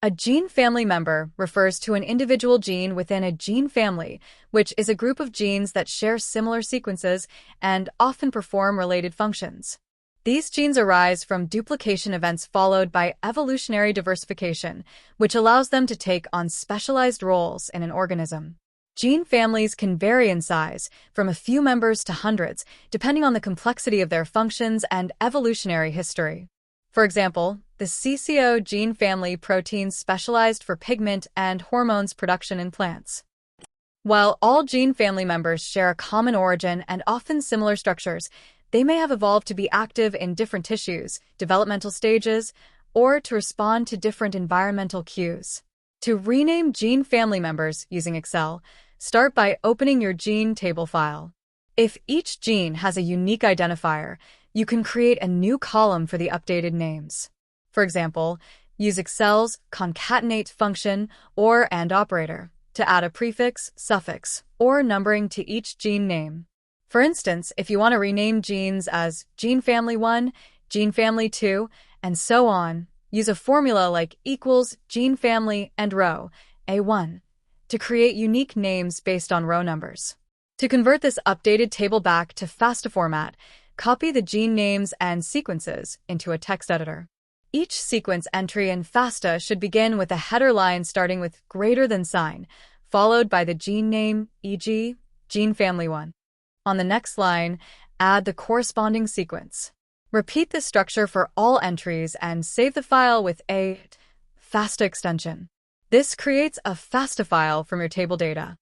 A gene family member refers to an individual gene within a gene family, which is a group of genes that share similar sequences and often perform related functions. These genes arise from duplication events followed by evolutionary diversification, which allows them to take on specialized roles in an organism. Gene families can vary in size, from a few members to hundreds, depending on the complexity of their functions and evolutionary history. For example, the CCO gene family proteins specialized for pigment and hormones production in plants. While all gene family members share a common origin and often similar structures, they may have evolved to be active in different tissues, developmental stages, or to respond to different environmental cues. To rename gene family members using Excel, start by opening your gene table file. If each gene has a unique identifier, you can create a new column for the updated names. For example, use Excel's concatenate function or AND operator to add a prefix, suffix, or numbering to each gene name. For instance, if you want to rename genes as gene family 1, gene family 2, and so on, use a formula like equals gene family and row, A1, to create unique names based on row numbers. To convert this updated table back to FASTA format, copy the gene names and sequences into a text editor. Each sequence entry in FASTA should begin with a header line starting with greater than sign, followed by the gene name, e.g., gene family 1. On the next line, add the corresponding sequence. Repeat this structure for all entries and save the file with a FASTA extension. This creates a FASTA file from your table data.